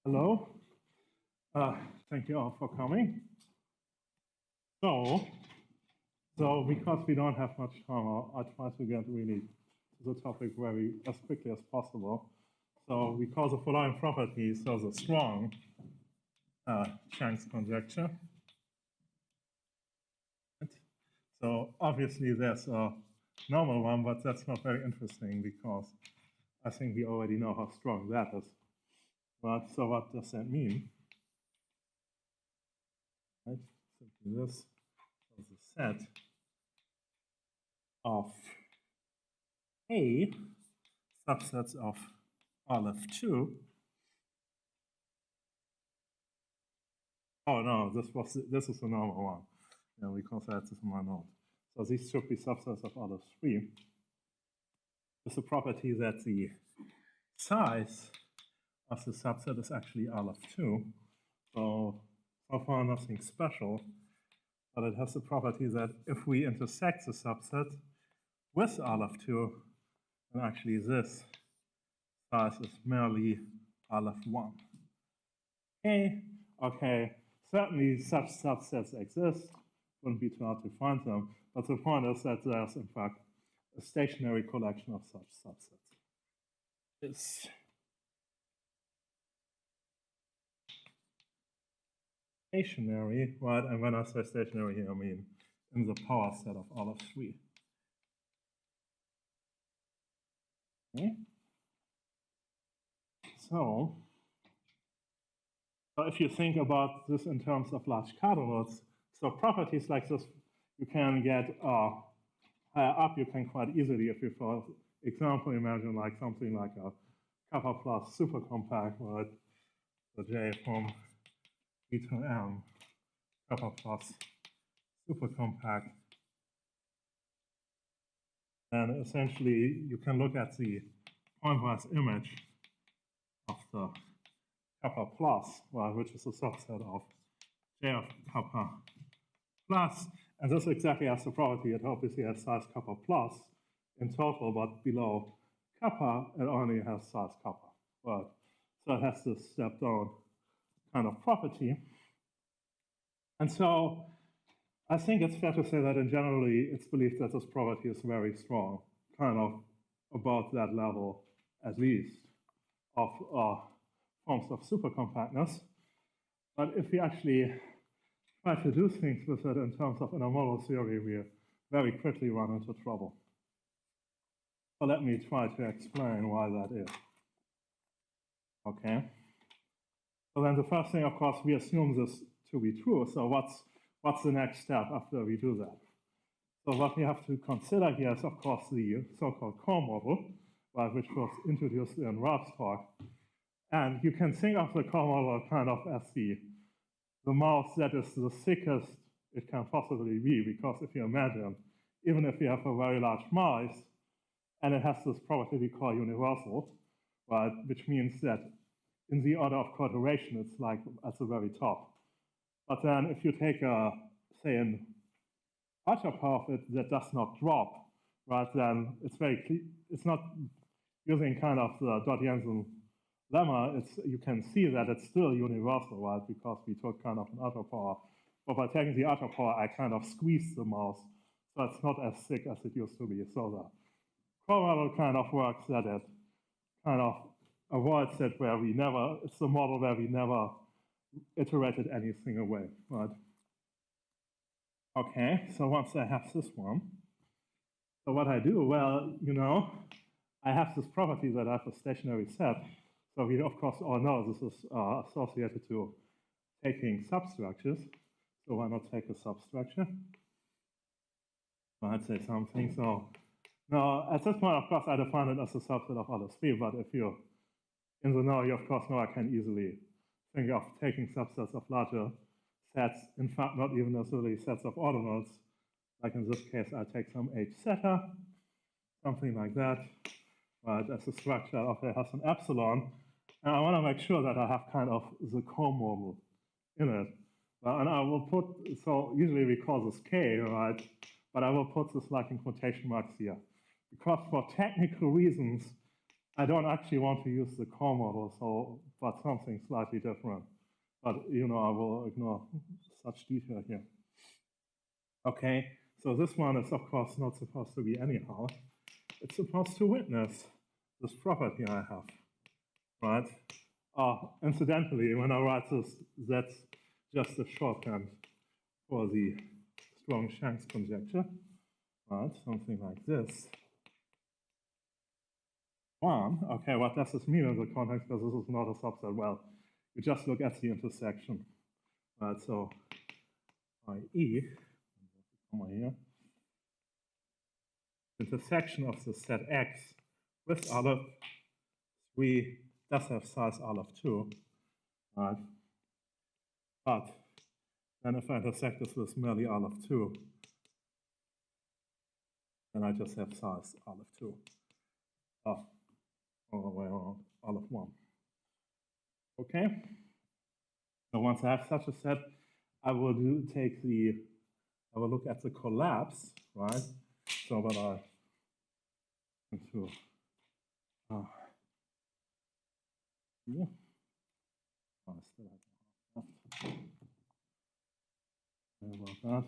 Hello. Thank you all for coming. So because we don't have much time, I'll try to get really to the topic very as quickly as possible. So we call the following properties, so the strong Chang's conjecture. So obviously there's a normal one, but that's not very interesting because I think we already know how strong that is. But so what does that mean? Right? Simply this is a set of A subsets of Aleph 2. Oh no, this is the normal one. Yeah, because that's my note. So these should be subsets of Aleph 3. With the property that the size of the subset is actually Aleph 2. So far nothing special, but it has the property that if we intersect the subset with Aleph 2, then actually this size is merely Aleph 1. Okay, certainly such subsets exist. Wouldn't be too hard to find them, but the point is that there's in fact a stationary collection of such subsets. It's stationary, right? And when I say stationary here, I mean in the power set of Aleph 3. Okay. So if you think about this in terms of large cardinals, so properties like this you can get higher up, you can quite easily, if you, for example, imagine like something like a kappa plus supercompact, right? So J from E to M, kappa plus supercompact. And essentially, you can look at the pointwise image of the kappa plus, well, which is a subset of J of kappa plus. And this exactly has the property. It obviously has size kappa plus in total, but below kappa, it only has size kappa. Right? So it has this step down kind of property. And so I think it's fair to say that in generally, it's believed that this property is very strong, kind of about that level, at least, of forms of supercompactness. But if we actually try to do things with it in terms of intermodal theory, we very quickly run into trouble. So let me try to explain why that is. Okay. So then the first thing, of course, we assume this to be true. So what's the next step after we do that? So what we have to consider here is, of course, the so-called core model, right, which was introduced in Ralph's talk. And you can think of the core model kind of as the mouse that is the thickest it can possibly be, because if you imagine, even if you have a very large mouse, and it has this property we call universal, right, which means that in the order of coordination, it's like at the very top. But then if you take say an ultra power of it that does not drop, right, then it's very clear, it's not using kind of the Dot-Jensen lemma, you can see that it's still universal, right, because we took kind of an ultra power. But by taking the ultra power, I kind of squeezed the mouse, so it's not as thick as it used to be. So the core model kind of works that it kind of avoids it where we never, it's the model where we never iterated anything away, right? Okay, so once I have this one, so what I do, well, you know, I have this property that I have a stationary set. So we, of course, all know this is associated to taking substructures. So why not take a substructure? I'd say something. So now, at this point, of course, I define it as a subset of Aleph 3, but if you're in the know, you of course know I can easily think of taking subsets of larger sets, in fact, not even necessarily sets of ordinals. Like in this case, I take some H zeta, something like that, right, as a structure of it has an epsilon. And I want to make sure that I have kind of the core model in it. And I will put, so usually we call this K, right? But I will put this like in quotation marks here. Because for technical reasons, I don't actually want to use the core model, so but something slightly different. But I will ignore such detail here. Okay, so this one is of course not supposed to be anyhow. It's supposed to witness this property I have, right? Incidentally, when I write this, that's just a shorthand for the strong Chang's conjecture, right? Something like this. Okay, what does this mean in the context? Because this is not a subset. Well, you just look at the intersection, right? So, i.e., here, intersection of the set X with Aleph 3 does have size Aleph 2, right? But then if I intersect this with merely Aleph 2, then I just have size Aleph 2. All the way around Aleph 1. Okay? So once I have such a set, I will look at the collapse, right? So that I into here. I still have about that.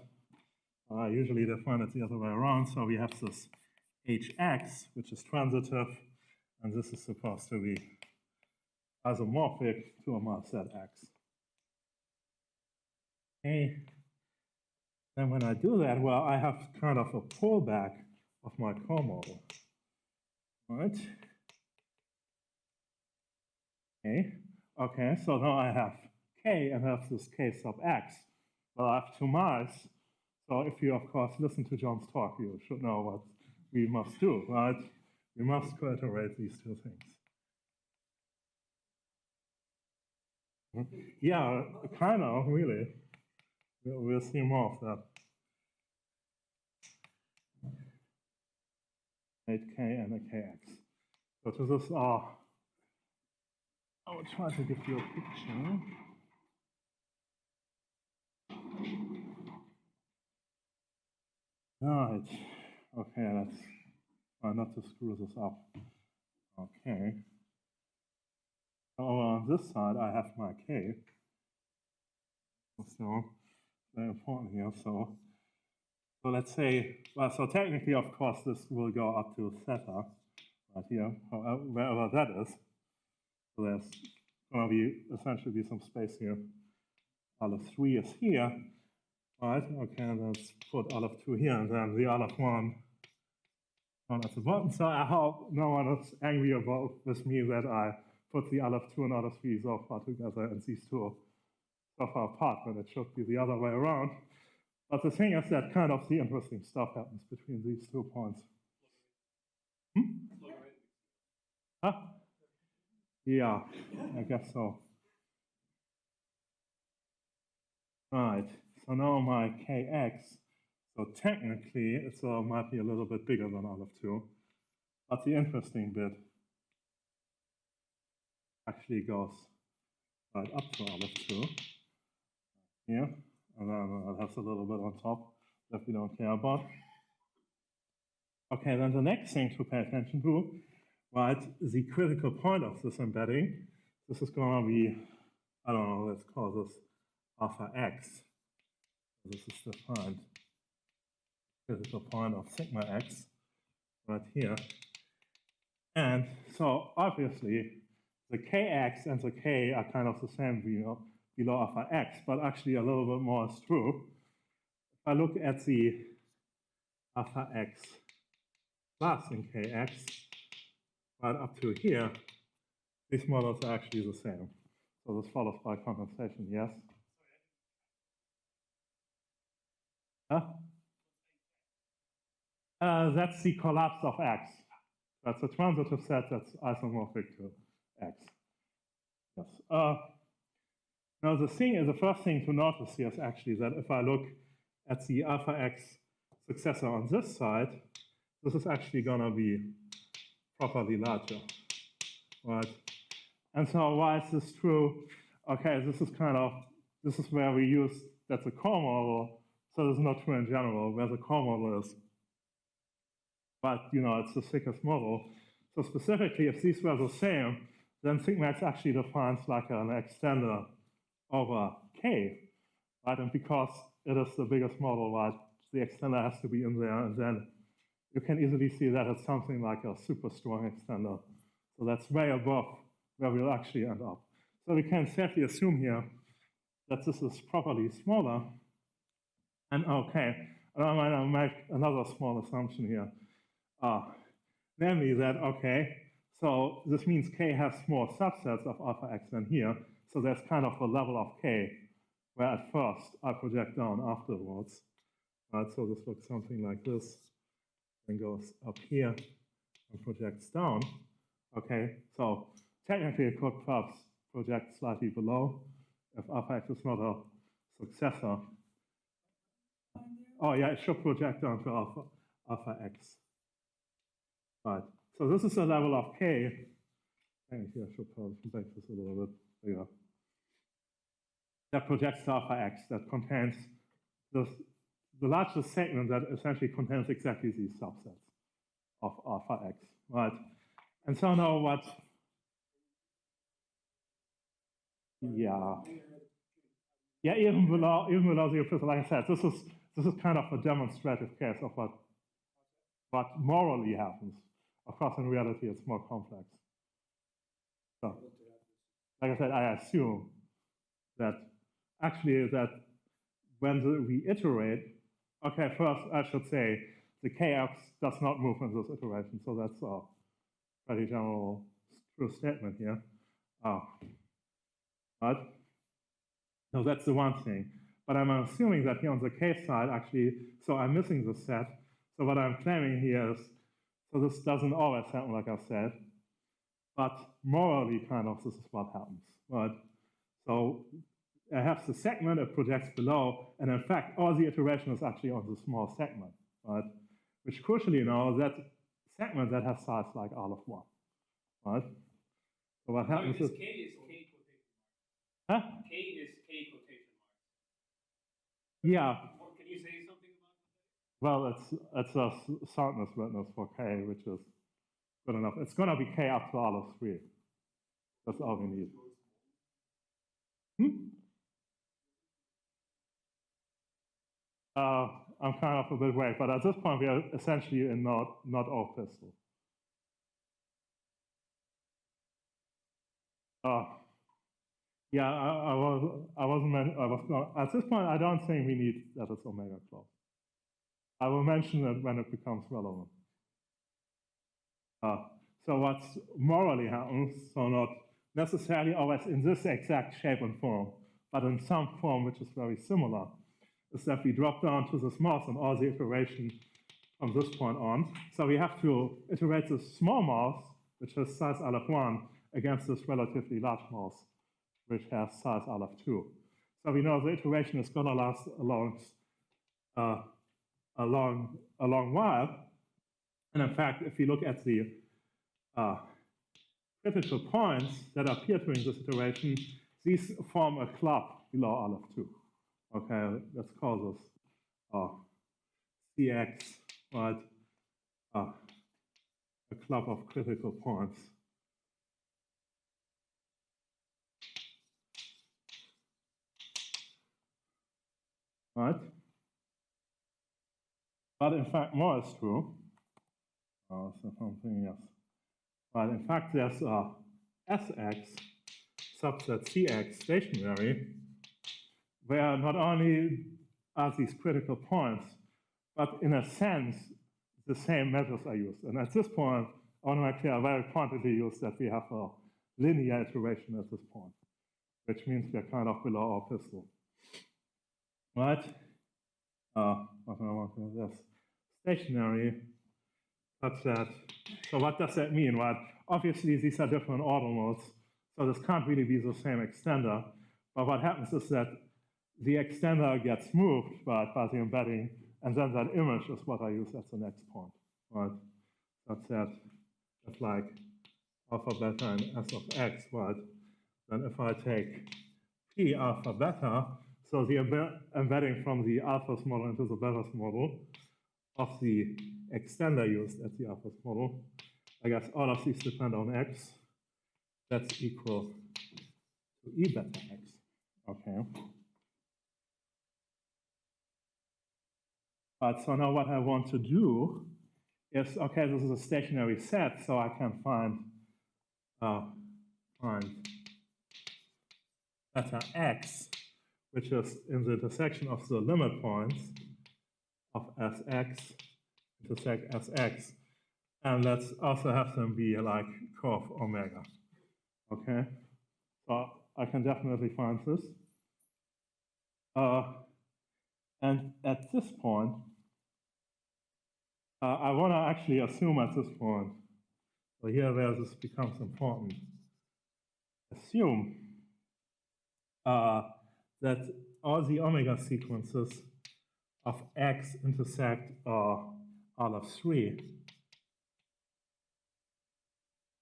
I usually define it the other way around. So we have this hx, which is transitive, and this is supposed to be isomorphic to my set x. Okay. Then when I do that, well, I have kind of a pullback of my core model, right? Okay, so now I have k and I have this k sub x. Well, I have two mice. So if you, of course, listen to John's talk, you should know what we must do, right? We must coiterate these two things. Yeah, kind of, really. We'll see more of that. 8k and a kx. So to this, I will try to give you a picture. Right. Okay, let's try not to screw this up. Okay. So on this side, I have my k. So very important here. So let's say, well, so technically, of course, this will go up to theta right here, wherever that is. So there's going to be essentially be some space here. Aleph 3 is here, right? Okay, and let's put Aleph 2 here, and then the Aleph 1 at the bottom. So I hope no one is angry with me that I put the Aleph 2 and Aleph 3 so far together and these two so far apart, when it should be the other way around. But the thing is that kind of the interesting stuff happens between these 2 points. Huh? Yeah, I guess so. Right, so now my kx, so technically it might be a little bit bigger than Aleph 2, but the interesting bit actually goes right up to Aleph 2 here, and then it has a little bit on top that we don't care about. Okay, then the next thing to pay attention to, right, the critical point of this embedding. This is going to be, I don't know, let's call this alpha x. This is defined critical point of sigma x right here. And so obviously the kx and the k are kind of the same below alpha x, but actually a little bit more is true. If I look at the alpha x plus in kx right up to here, these models are actually the same. So this follows by compensation, yes? Huh? That's the collapse of x. That's a transitive set that's isomorphic to x. Yes. Now the first thing to notice here is actually that if I look at the alpha x successor on this side, this is actually going to be properly larger, right? And so why is this true? Okay, this is where we use, that's a core model, so this is not true in general, where the core model is. But, it's the thickest model. So So specifically, if these were the same, then sigma x actually defines like an extender over K, right? And because it is the biggest model, right, the extender has to be in there, and then you can easily see that it's something like a super strong extender. So that's way above where we'll actually end up. So we can safely assume here that this is properly smaller. And okay, and I'm going to make another small assumption here. Namely that, okay, so this means K has more subsets of alpha x than here. So there's kind of a level of K where at first I project down afterwards. Right, so this looks something like this, then goes up here and projects down. Okay, so technically it could perhaps project slightly below if alpha x is not a successor. Oh yeah, it should project down to alpha x. Right, so this is the level of K. Actually, I should probably make this a little bit bigger. That projects to alpha x, that contains the largest segment that essentially contains exactly these subsets of alpha x, right? And so now what? Yeah, even below 0, like I said, this is kind of a demonstrative case of what morally happens. Of course, in reality, it's more complex. So, like I said, I assume that actually that when we iterate, okay, first I should say the kx does not move in this iteration, so that's a pretty general true statement here. Right? So that's the one thing. But I'm assuming that here on the k side, actually, so I'm missing the set. So what I'm claiming here is, so this doesn't always happen, like I said, but morally, kind of, this is what happens, right? So I have the segment, it projects below, and in fact, all the iteration is actually on the small segment, right? Which crucially now, that segment that has size like all of 1, right? So what happens is... K is K quotation marks. Huh? K is K quotation marks. Yeah. Can you say something about that? Well, it's a soundness witness for K, which is good enough. It's going to be K up to all of 3. That's all we need. I'm kind of a bit vague, but at this point we are essentially in not all pistol. Yeah, at this point I don't think we need that it's omega close. I will mention it when it becomes relevant. So what's morally happens, so not necessarily always in this exact shape and form, but in some form which is very similar, is that we drop down to this mass and all the iteration from this point on. So we have to iterate this small mass, which has size Aleph1, against this relatively large mass, which has size Aleph2. So we know the iteration is going to last a long while. And in fact, if you look at the critical points that appear during this iteration, these form a club below Aleph2. Okay, let's call this CX, right? A club of critical points. Right? But in fact, more is true. So something else. But in fact, there's a SX subset CX stationary, where not only are these critical points, but in a sense, the same measures are used. And at this point, I want to make clear, very pointedly use that we have a linear iteration at this point, which means we're kind of below our pistol. Right? What do I want to do this? Stationary, such that, so what does that mean, right? Obviously, these are different order modes, so this can't really be the same extender. But what happens is that the extender gets moved by the embedding, and then that image is what I use as the next point, right? That's like alpha beta and S of x, right? Then if I take P alpha beta, so the embedding from the alphas model into the betas model of the extender used at the alphas model, I guess all of these depend on x, that's equal to E beta x. Okay. But so now what I want to do is, okay, this is a stationary set, so I can find beta x, which is in the intersection of the limit points of Sx intersect Sx. And let's also have them be like curve omega. Okay? So I can definitely find this. And at this point, I want to actually assume at this point, so here where this becomes important, assume that all the omega sequences of x intersect all of 3.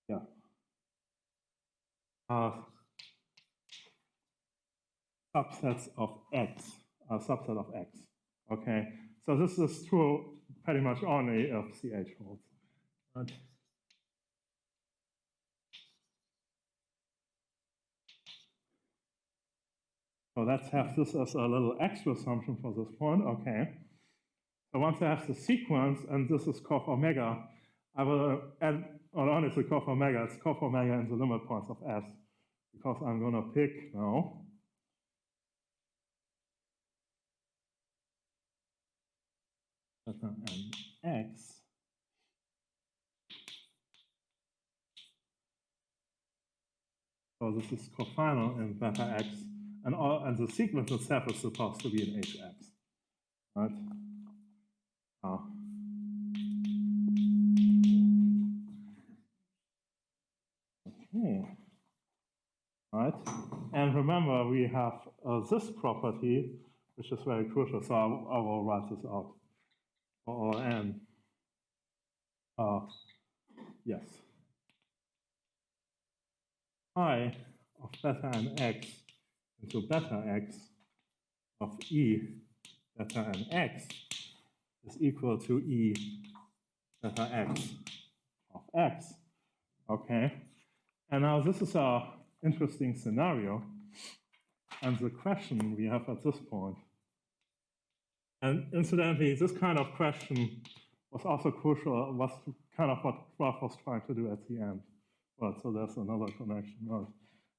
Yeah. Subsets of x, a subset of x. Okay, so this is true pretty much only if CH holds. Right? So let's have this as a little extra assumption for this point. Okay. So once I have the sequence, and this is curve omega, I will add, not only the curve omega, it's curve omega in the limit points of S, because I'm going to pick now beta n x. So this is cofinal in beta x, and the sequence itself is supposed to be in hx, right? Okay, right? And remember, we have this property, which is very crucial. So I will write this out for all n. Yes. Phi of beta n x into beta x of E beta n x is equal to E beta x of x. Okay. And now this is an interesting scenario. And the question we have at this point, and incidentally, this kind of question was also crucial, was kind of what Graph was trying to do at the end. Well, so there's another connection. Right.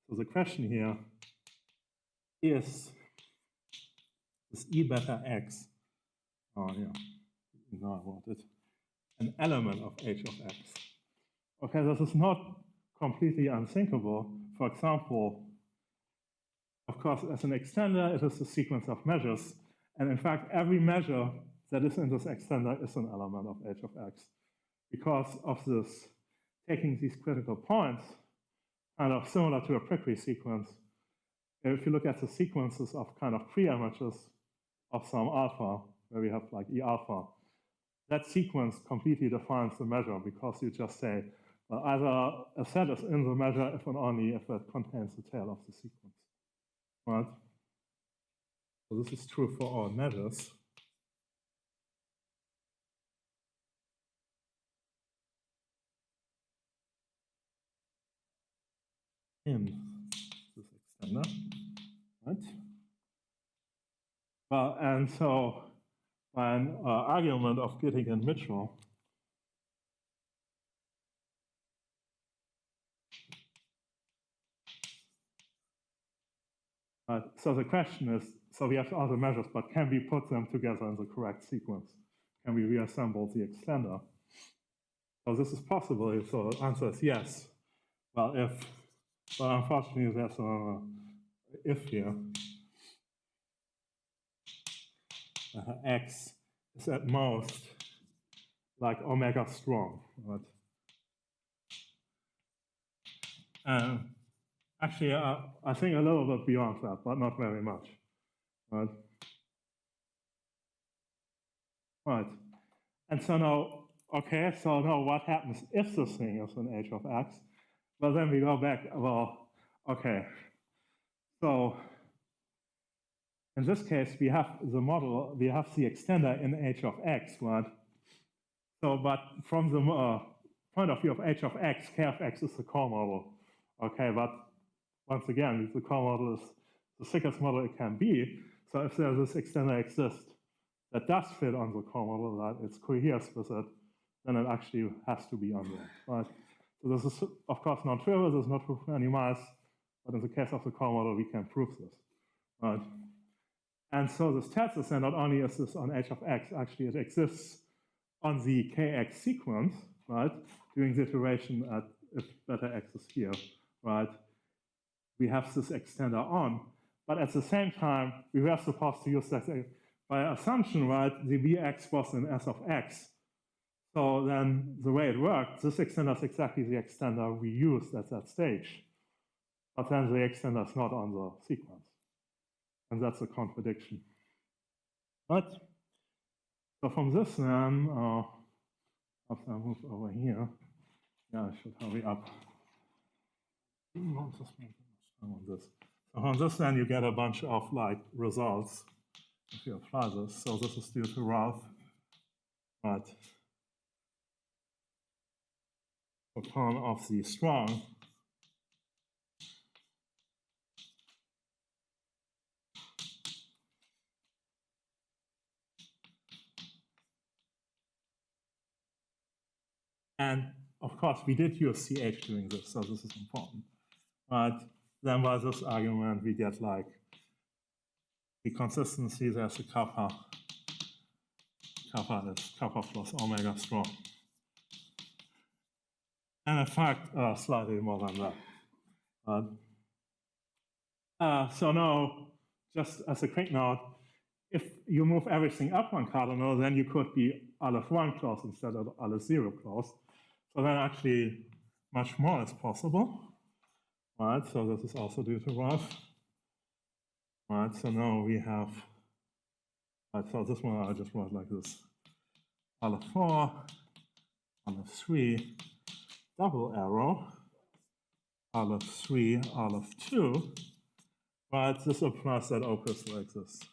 So the question here is E beta x, oh yeah, now I want it, an element of h of x. Okay, this is not completely unthinkable. For example, of course, as an extender, it is a sequence of measures. And in fact, every measure that is in this extender is an element of h of x. Because of this, taking these critical points, kind of similar to a prickly sequence, if you look at the sequences of kind of pre-images of some alpha, where we have like E alpha, that sequence completely defines the measure because you just say, well, either a set is in the measure if and only if it contains the tail of the sequence. Right? So this is true for all measures. In this extender, right? Well, and so by an argument of Gitting and Mitchell, so the question is, so we have all the measures, but can we put them together in the correct sequence? Can we reassemble the extender? So this is possible, so the answer is yes. Well, if, but unfortunately there's a if here. X is at most like omega strong, right? Actually, I think a little bit beyond that, but not very much, right? Right. And so now, okay, so now what happens if this thing is an h of x? Well, then we go back, well, okay. So in this case, we have the model, we have the extender in h of x, right? So, but from the point of view of h of x, k of x is the core model. Okay, but once again, the core model is the thickest model it can be. So if there's this extender exists that does fit on the core model, that it's coheres with it, then it actually has to be on there, right? So this is, of course, non-trivial. This is not true for any mice, but in the case of the core model, we can prove this, right? And so this tells us that not only is this on h of x, actually it exists on the kx sequence, right, during the iteration at if beta x is here, right? We have this extender on, but at the same time, we were supposed to use that by assumption, right? The bx was in S of x. So then the way it worked, this extender is exactly the extender we used at that stage. But then the extender is not on the sequence. And that's a contradiction. Right? So from this then, after I move over here, yeah, I should hurry up. On this. So on this then you get a bunch of like results if you apply this. So this is due to Ralph, right? Upon of the strong. And of course, we did use CH doing this, so this is important. Right? Then by this argument, we get like the consistency, there's a kappa. Kappa is kappa plus omega strong. And in fact, slightly more than that. So now, just as a quick note, if you move everything up one cardinal, then you could be Aleph 1 closed instead of Aleph 0 closed. So then actually much more is possible. Right, so this is also due to Ralph. Right, so now we have, right, so this one I just write like this. Aleph 4, Aleph 3, double arrow, Aleph 3, Aleph 2. Right, this implies that O pistil exists.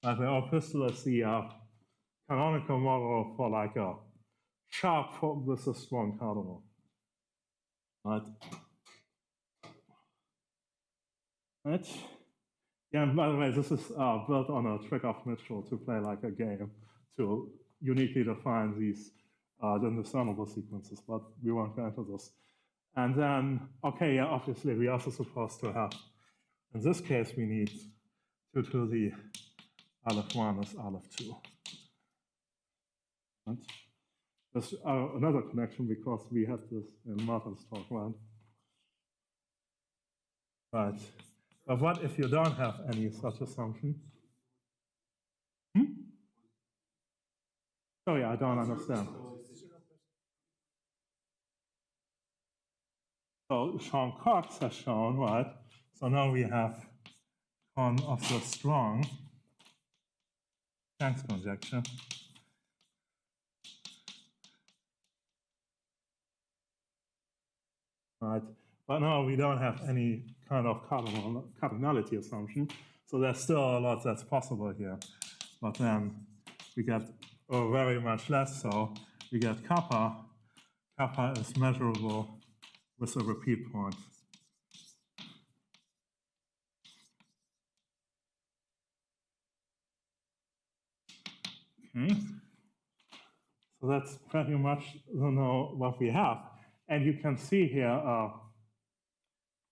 Right, the O pistil is the canonical model for like a sharp with a strong cardinal. Right. Right. Yeah, and by the way, this is built on a trick of Mitchell to play like a game to uniquely define these indiscernible sequences, but we won't go into this. And then, okay, yeah, obviously we're also supposed to have, in this case, we need 2 to the Aleph 1 is Aleph 2. Right. There's another connection because we had this in Martin's talk, right? Right. But what if you don't have any such assumption? Sorry, I don't understand. So Chang Cox has shown, right? So now we have con of the strong Chang's conjecture. Right. But now we don't have any kind of cardinality assumption. So there's still a lot that's possible here. But then we get very much less. So we get kappa. Kappa is measurable with a repeat point. Okay. So that's pretty much what we have. And you can see here,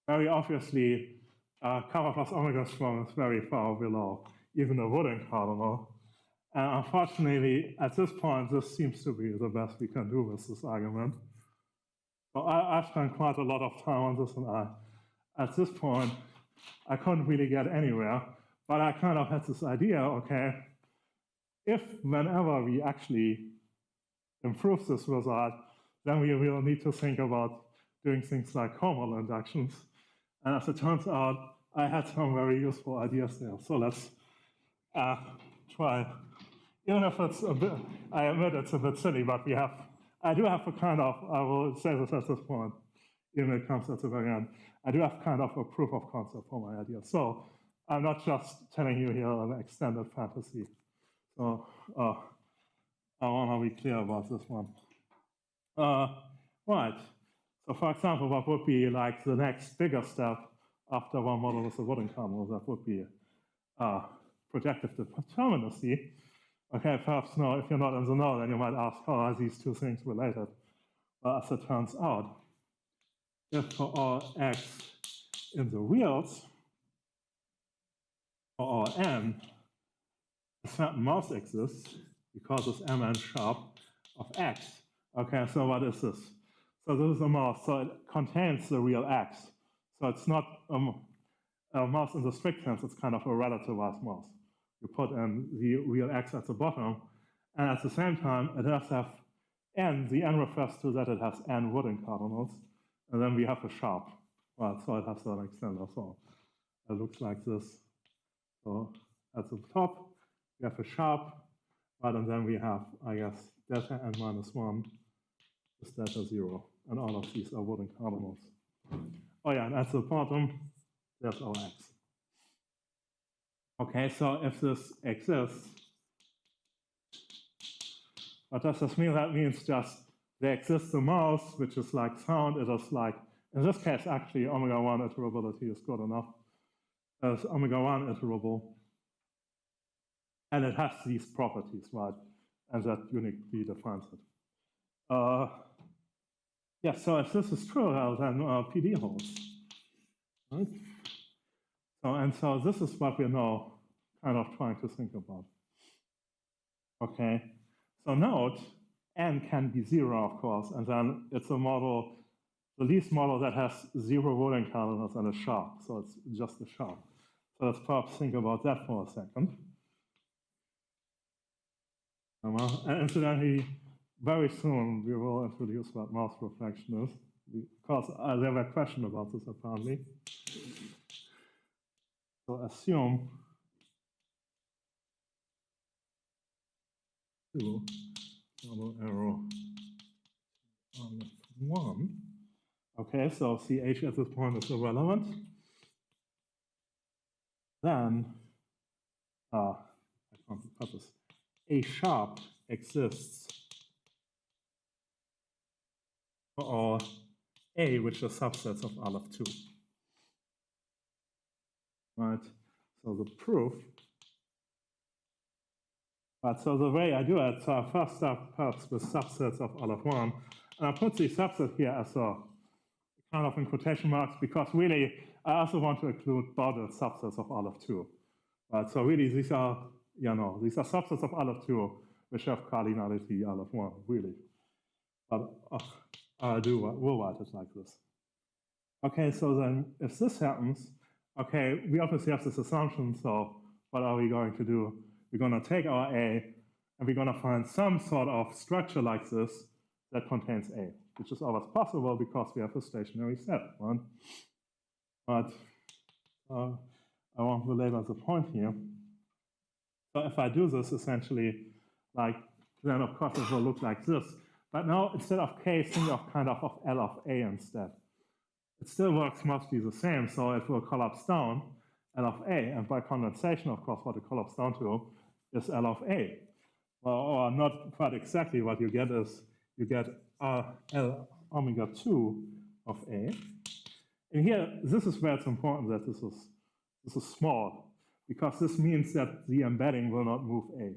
very obviously, kappa plus omega strong is very far below even a wooden cardinal. And unfortunately, at this point, this seems to be the best we can do with this argument. So I spent quite a lot of time on this, and at this point, I couldn't really get anywhere. But I kind of had this idea, okay, if whenever we actually improve this result, then we will need to think about doing things like core inductions. And as it turns out, I had some very useful ideas there. So let's try. Even if it's a bit, I admit it's a bit silly, but I do have a kind of, I will say this at this point, even if it comes at the very end, I do have kind of a proof of concept for my idea. So I'm not just telling you here an extended fantasy. So I want to be clear about this one. Right. So for example, what would be like the next bigger step after one model with a Wooden kernel? That would be projective determinacy. Okay, perhaps no, if you're not in the know, then you might ask, how are these two things related? Well, as it turns out, if for all x in the reals, for all n, a certain mouse exists because it's mn sharp of x. Okay, so what is this? So this is a mouse, so it contains the real x. So it's not a mouse in the strict sense, it's kind of a relativized mouse. You put in the real x at the bottom, and at the same time, it does have n. The n refers to that it has n Wooden cardinals, and then we have a sharp. Well, so it has an extender, so it looks like this. So at the top, we have a sharp, right, and then we have, I guess, delta n minus 1 is delta 0, and all of these are Wooden cardinals. Oh yeah, and at the bottom, there's our x. Okay, so if this exists, what does this mean? That means just there exists a mouse, which is like sound. It is like, in this case, actually, omega 1 iterability is good enough. It's omega 1 iterable. And it has these properties, right? And that uniquely defines it. Yeah, so if this is true, well, then PD holds. Right? So this is what we're now kind of trying to think about. Okay, so note, n can be 0, of course, and then it's a model, the least model that has 0 Wooden cardinals and a sharp, so it's just a sharp. So let's perhaps think about that for a second. And incidentally, very soon we will introduce what mouse reflection is, because there were questions about this apparently. So assume double arrow on 1. Okay, so CH at this point is irrelevant. Then, I can't put this. A sharp exists for all A, which are subsets of Aleph 2. Right? So the proof. Right, so the way I do it, so I first start perhaps with subsets of Aleph 1. And I put the subset here as a kind of in quotation marks because really I also want to include bounded subsets of Aleph 2. Right? So really these are, these are subsets of Aleph 2 which have cardinality Aleph 1, really. But we'll write it like this. Okay, so then if this happens, okay, we obviously have this assumption, so what are we going to do? We're going to take our A, and we're going to find some sort of structure like this that contains A, which is always possible because we have a stationary set, right? But I won't belabor the point here. So if I do this, essentially, like, then of course it will look like this. But now, instead of K, think of kind of L of A instead. It still works mostly the same, so it will collapse down L of A, and by condensation, of course, what it collapses down to is L of A. Well, or not quite exactly. What you get is you get L omega 2 of A. And here, this is where it's important that this is small, because this means that the embedding will not move A.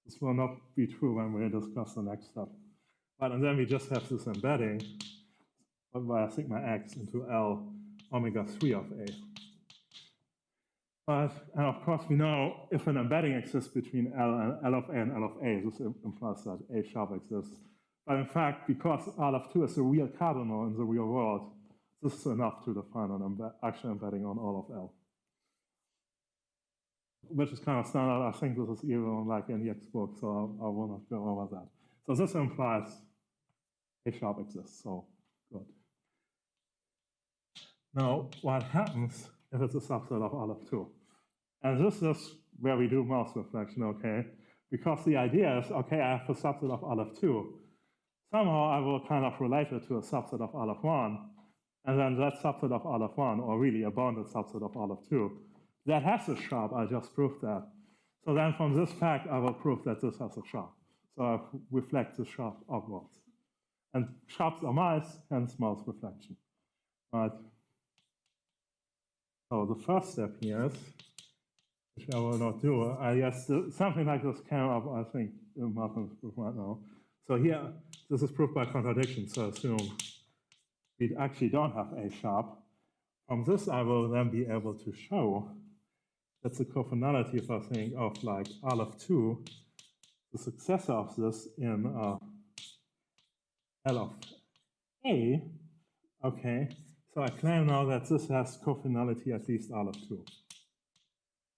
This will not be true when we discuss the next step. But and then we just have this embedding via sigma x into L omega 3 of A. But, and of course, we know if an embedding exists between L of A and L of A, this implies that A sharp exists. But in fact, because Aleph 2 is a real cardinal in the real world, this is enough to define an actual embedding on all of L. Which is kind of standard. I think this is even like in Yek's book, so I will not go over that. So this implies A sharp exists, so good. Now, what happens if it's a subset of Aleph 2? And this is where we do mouse reflection, okay? Because the idea is, okay, I have a subset of Aleph 2. Somehow I will kind of relate it to a subset of Aleph 1, and then that subset of Aleph 1, or really a bounded subset of Aleph 2, that has a sharp, I just proved that. So then from this fact, I will prove that this has a sharp. So I reflect the sharp upwards. And sharps are mice, hence mouse reflection. Right. So the first step here is, which I will not do, I guess something like this came up, I think, in Martin's proof right now. So here, this is proof by contradiction, so assume we actually don't have A sharp. From this, I will then be able to show that the cofinality, if I think of like Aleph2, the successor of this in L of A, okay, so I claim now that this has cofinality at least Aleph2.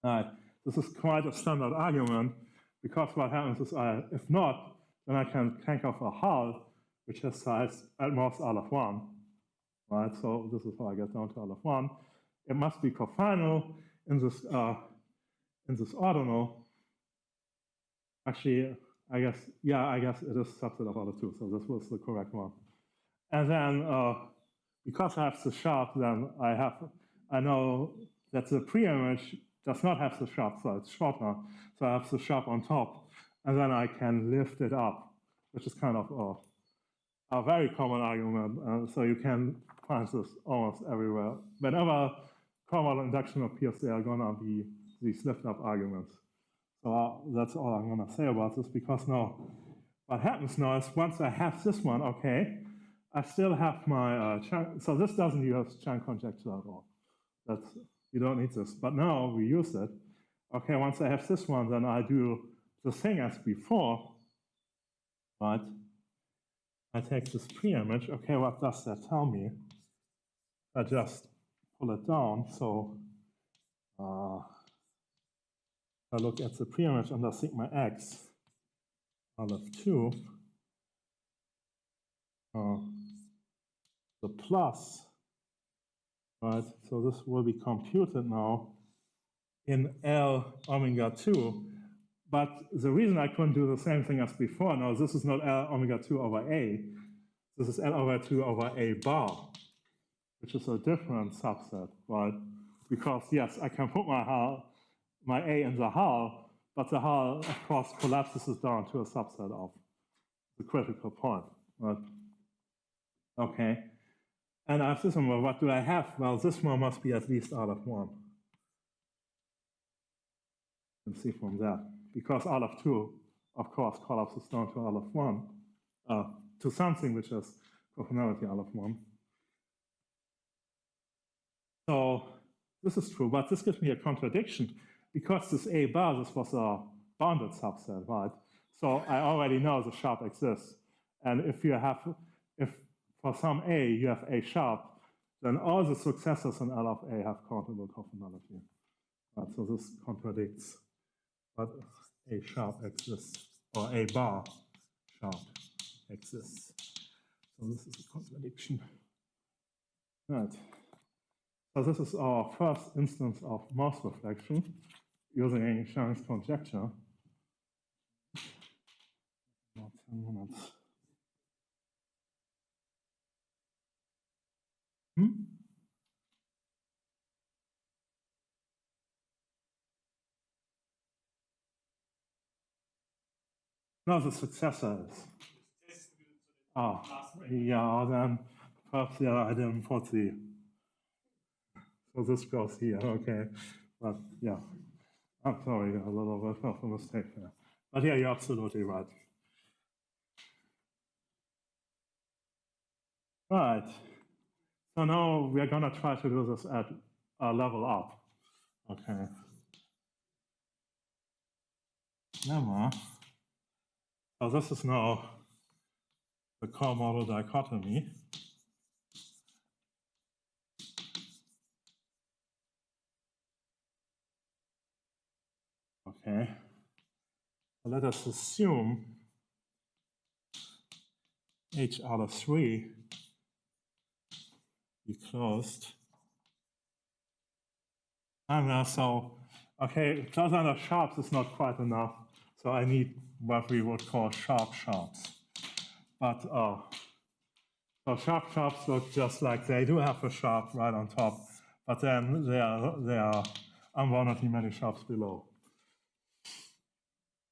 Right, this is quite a standard argument, because what happens is, if not, then I can think of a hull which has size at most Aleph1. Right, so this is how I get down to Aleph1. It must be cofinal in this ordinal. Actually, I guess it is subset of Aleph2, so this was the correct one. And then because I have the sharp, then I know that the pre-image does not have the sharp, so it's shorter. So I have the sharp on top, and then I can lift it up, which is kind of a very common argument. So you can find this almost everywhere. Whenever core induction appears, there are going to be these lift-up arguments. So that's all I'm going to say about this, because now what happens now is once I have this one, okay, I still have my Chang. So this doesn't use Chang conjecture at all. You don't need this. But now we use it. Okay, once I have this one, then I do the thing as before, right? I take this pre-image. Okay, what does that tell me? I just pull it down. So I look at the pre-image under sigma x, Aleph2, the plus, right? So this will be computed now in L omega 2. But the reason I couldn't do the same thing as before, now this is not L omega 2 over A. This is L over 2 over A bar, which is a different subset, right? Because yes, I can put my A in the hull, but the hull, of course, collapses down to a subset of the critical point, right? Okay. And I have this one, well, what do I have? Well, this one must be at least Aleph1. You can see from that. Because Aleph2, of course, collapses down to Aleph1, to something which has cofinality Aleph1. So this is true, but this gives me a contradiction. Because this A bar, this was a bounded subset, right? So I already know the sharp exists. And if for some A you have A sharp, then all the successors in L of A have countable cofinality. Right? So this contradicts what A sharp exists, or A bar sharp exists. So this is a contradiction. Right. So this is our first instance of mouse reflection using Chang's conjecture. About 10 minutes. No, the successor is. Yeah, then perhaps I didn't put the. So this goes here, okay. But yeah, I'm sorry, a little bit of a mistake there. But yeah, you're absolutely right. Right. So now we're going to try to do this at a level up. Okay. Lemma. So this is now the core model dichotomy. Okay. So let us assume H out of 3 be closed. And so, okay, closed under sharps is not quite enough. So I need what we would call sharp sharps. But so sharp sharps look just like they do have a sharp right on top, but then there are unboundedly many sharps below.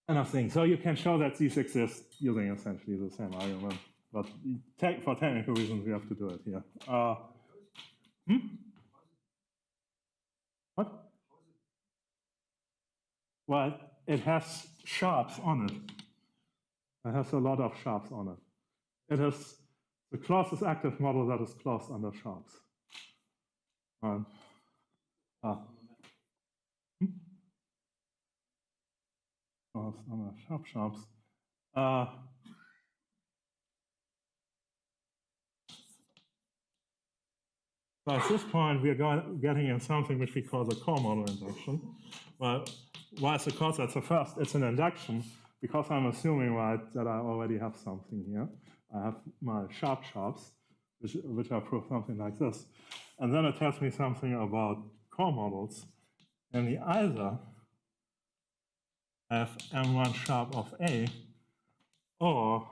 And I think so you can show that these exist using essentially the same argument. But for technical reasons, we have to do it here. What? Well, it has sharps on it. It has a lot of sharps on it. It is the closest active model that is closed under sharps. Closed under sharps. So at this point, we are getting in something which we call the core model induction. Well, why is it called that? So first, it's an induction because I'm assuming, right, that I already have something here. I have my sharps, which I prove something like this. And then it tells me something about core models. And the either have M1 sharp of A or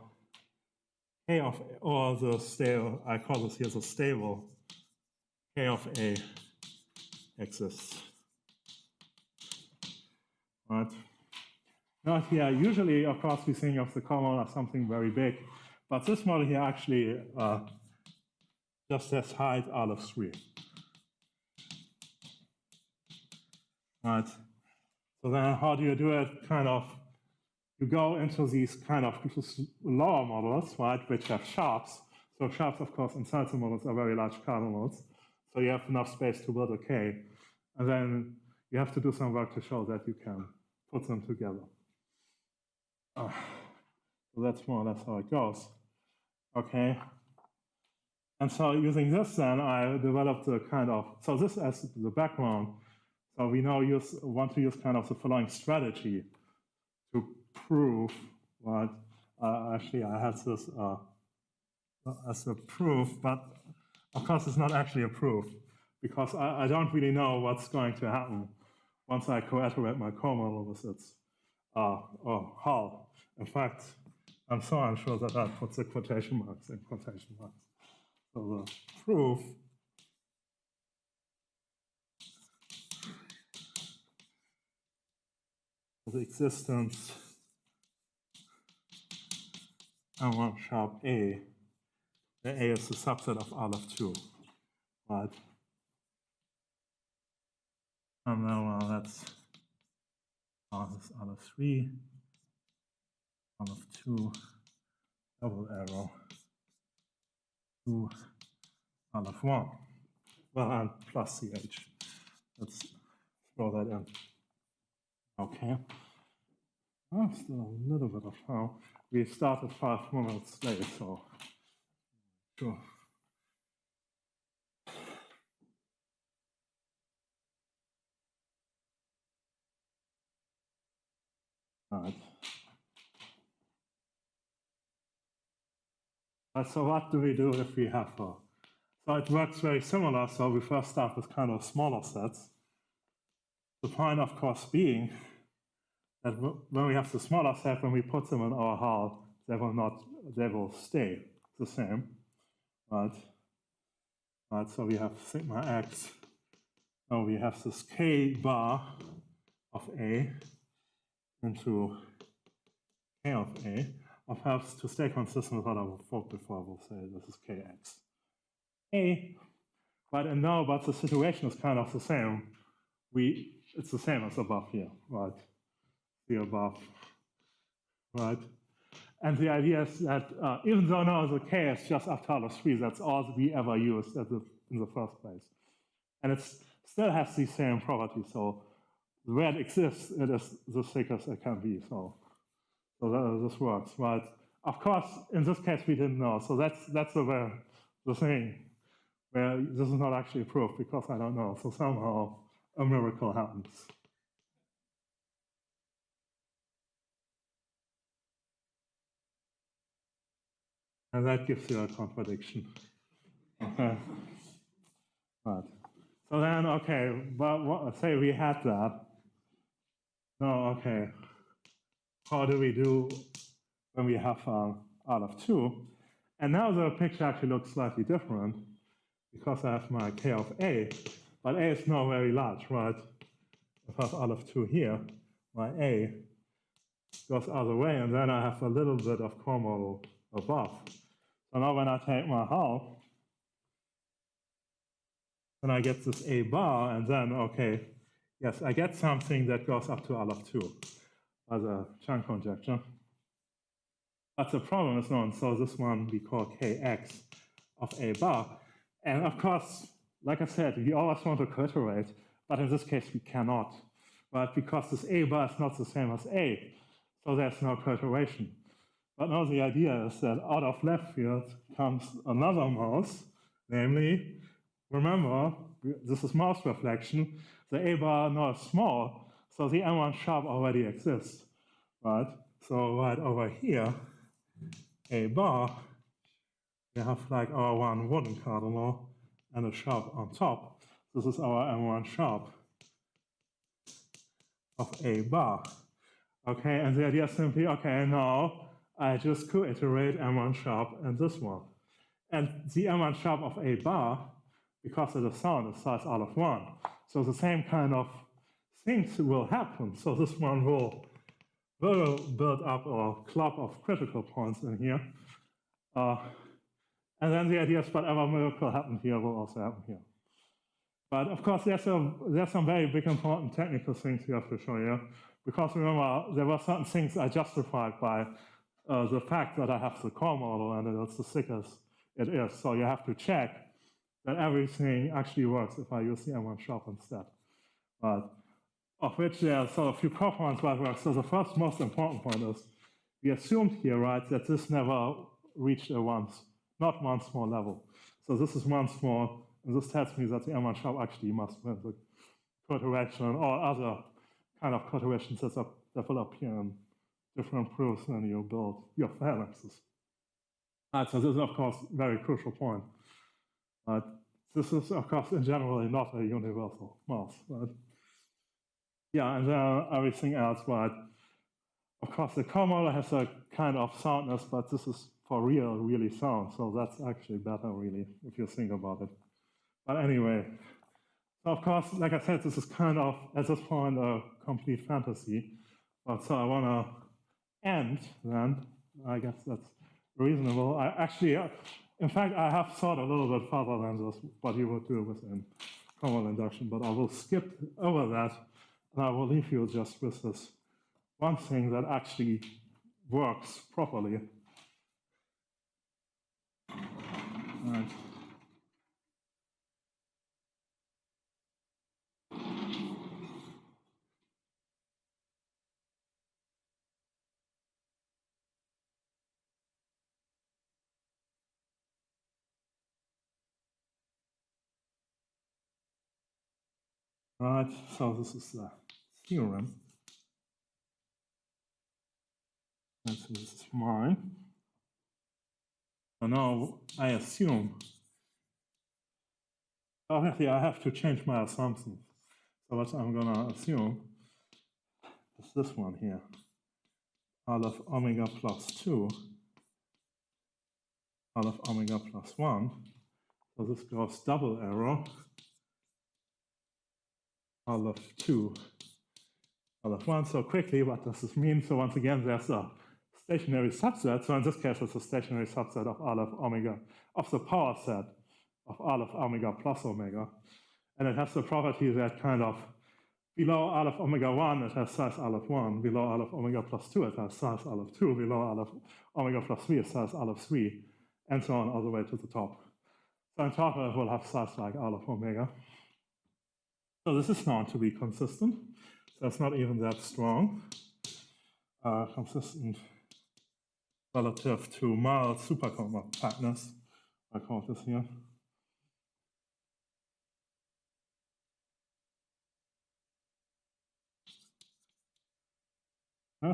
K of A, or the stable, I call this here the stable K of A exists. Right? Not here. Usually, of course, we think of the core model as something very big, but this model here actually just has height out of 3. Right? So then how do you do it? Kind of, you go into these kind of lower models, right, which have sharps. So sharps, of course, inside the models are very large cardinals. So you have enough space to build a K. And then you have to do some work to show that you can put them together. So that's more or less how it goes. Okay. And so using this, then I developed a kind of, so this as the background. So we now want to use kind of the following strategy to prove what, actually I had this as a proof, but of course it's not actually a proof because I don't really know what's going to happen once I coiterate my core model with its hull. In fact, I'm so unsure that I put the quotation marks in quotation marks. So the proof of the existence M1 sharp A, where A is the subset of R of 2, right? And then, well, that's R is R of 3, R of 2, double arrow, 2, R of 1. Well, and plus CH. Let's throw that in. Okay. Oh, still a little bit of how. We started 5 minutes late, so sure. Right. So what do we do if we have a? So it works very similar. So we first start with kind of smaller sets. The point, of course, being that when we have the smaller set, when we put them in our hull, they will stay the same, right? Right. So we have sigma x. Now we have this k bar of A into K of A. Of course, to stay consistent with what I thought before, we'll say this is Kx. A, but the situation is kind of the same. It's the same as above here, right? Here above, right? And the idea is that even though now the K is just after all of 3, that's all we ever used in the first place. And it still has the same property. So where it exists, it is the thickest it can be. So this works, right? Of course, in this case, we didn't know. So that's the thing where this is not actually a proof because I don't know. So somehow a miracle happens. And that gives you a contradiction. Okay. Right. So then, okay, but say we had that. No, okay. How do we do when we have R of 2? And now the picture actually looks slightly different because I have my K of A, but A is now very large, right? If I have R of 2 here, my A goes other way, and then I have a little bit of core model above. So now when I take my hull, then I get this A bar, and then, okay, yes, I get something that goes up to L of 2 as a Chang conjecture. But the problem is known, so this one we call Kx of A bar. And of course, like I said, we always want to coiterate, but in this case we cannot, right? Because this A bar is not the same as A, so there's no coiteration. But now the idea is that out of left field comes another mouse, namely, remember, this is mouse reflection, the A bar now is small, so the M1 sharp already exists, right? So right over here, A bar, we have like our one wooden cardinal and a sharp on top. This is our M1 sharp of A bar. Okay, and the idea is simply, okay, now I just coiterate M1 sharp and this one. And the M1 sharp of A bar, because of the sound, is size out of 1. So the same kind of things will happen. So this one will build up a club of critical points in here. And then the idea is whatever miracle happened here will also happen here. But of course, there's some very big important technical things you have to show here. Because remember, there were certain things I justified by the fact that I have the core model and it's the thickest it is. So you have to check that everything actually works if I use the M1 sharp instead. But of which there are sort of a few core points where it works. So the first most important point is we assumed here, right, that this never reached a not one small level. So this is one small, and this tells me that the M1 sharp actually must win the coiteration or other kind of coiterations that will appear in different proofs when you build your phalanxes. Right, so this is, of course, a very crucial point. But this is, of course, in general not a universal mouse. Right? Yeah, and then everything else, right? Of course, the core model has a kind of soundness, but this is for real, really sound. So that's actually better, really, if you think about it. But anyway, so of course, like I said, this is kind of, at this point, a complete fantasy. But so I want to end then. I guess that's reasonable. I actually, in fact, I have thought a little bit further than this, what you would do within core model induction, but I will skip over that, and I will leave you just with this one thing that actually works properly. Right. Right, so this is the theorem. And so this is mine. So now I assume, obviously I have to change my assumptions. So what I'm gonna assume is this one here. All of omega plus 2, all of omega plus 1. So this goes double arrow. All of 2, all of 1. So quickly, what does this mean? So once again, there's a stationary subset. So in this case, it's a stationary subset of all of omega, of the power set of all of omega plus omega. And it has the property that kind of below all of omega 1, it has size all of 1. Below all of omega plus 2, it has size all of 2. Below all of omega plus 3, it has all of 3, and so on all the way to the top. So in total, it will have size like all of omega. So this is known to be consistent. So it's not even that strong. Consistent relative to mild supercompactness, I call this here.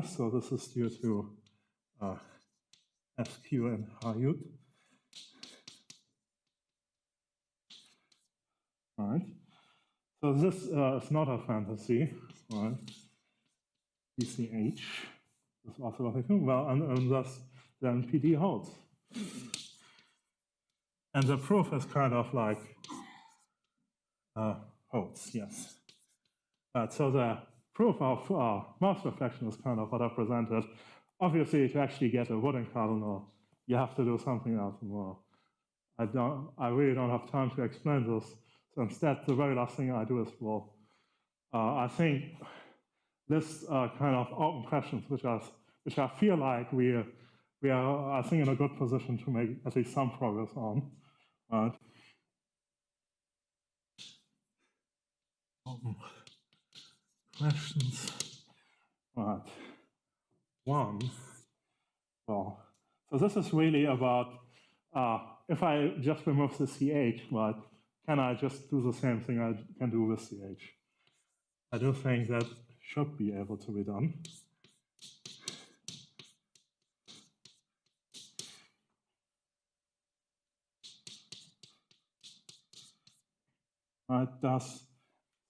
So this is due to SQ and Hayut. All right. So this is not a fantasy, right? ECH is also what I think. Well, and thus then PD holds. And the proof is kind of like holds, yes. So the proof of mass reflection is kind of what I presented. Obviously, to actually get a wooden cardinal, you have to do something else more. I really don't have time to explain this. So instead, the very last thing I do is, well, I think this kind of open questions, which I feel like we are, I think, in a good position to make at least some progress on. Right? Questions. Right. One. Well, so this is really about if I just remove the CH, right? Can I just do the same thing I can do with CH? I do think that should be able to be done. Does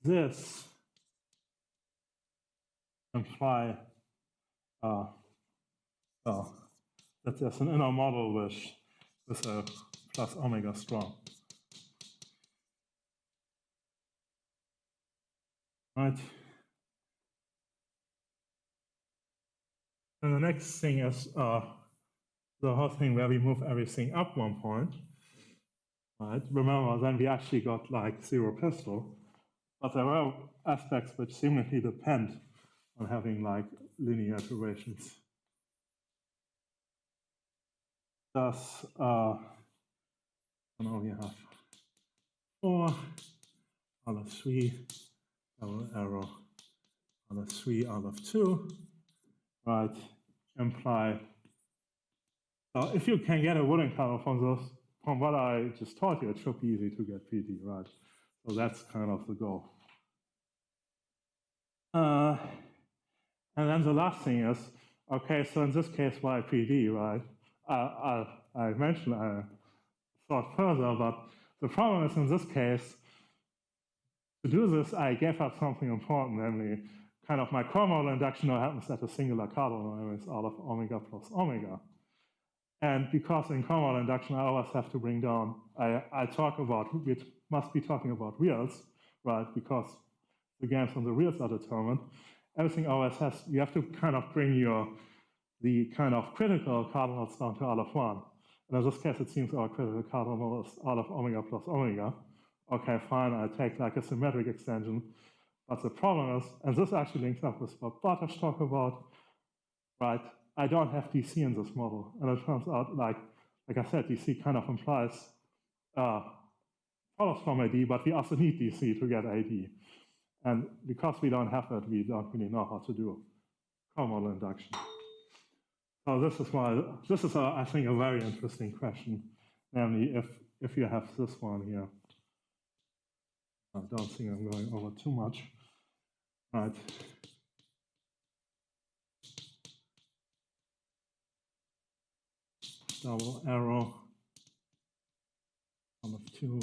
this imply that there's an inner model with a plus omega strong? Right. And the next thing is the whole thing where we move everything up 1 point. Right. Remember, then we actually got like 0 pistol, but there are aspects which seemingly depend on having like linear iterations. Thus, now we have 4 out of 3 double arrow out of 3 out of 2, right? Imply. So if you can get a wooden color from what I just taught you, it should be easy to get PD, right? So that's kind of the goal. And then the last thing is, okay, so in this case, why PD, right? I mentioned I thought further, but the problem is in this case, to do this, I gave up something important, namely kind of my core model induction now happens at a singular cardinal elements out of omega plus omega. And because in core model induction, I always have to bring down, I talk about, we must be talking about reals, right? Because the games on the reals are determined. Everything always has, you have to kind of bring the kind of critical cardinals down to Aleph 1. And in this case, it seems our critical cardinal is Aleph omega plus omega. Okay, fine, I take like a symmetric extension. But the problem is, and this actually links up with what Bartosz talked about, right? I don't have DC in this model. And it turns out, like I said, DC kind of implies follows from AD, but we also need DC to get AD. And because we don't have it, we don't really know how to do core model induction. So this is why, this is, I think, a very interesting question. Namely, if you have this one here, I don't think I'm going over too much, right? Double arrow, Aleph 2,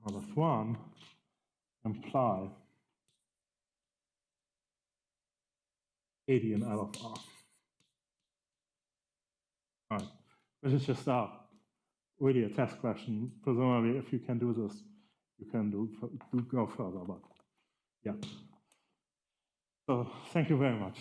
Aleph 1, imply AD in Aleph R. Right, which is just really a test question. Presumably, if you can do this, you can do go further, but yeah. So thank you very much.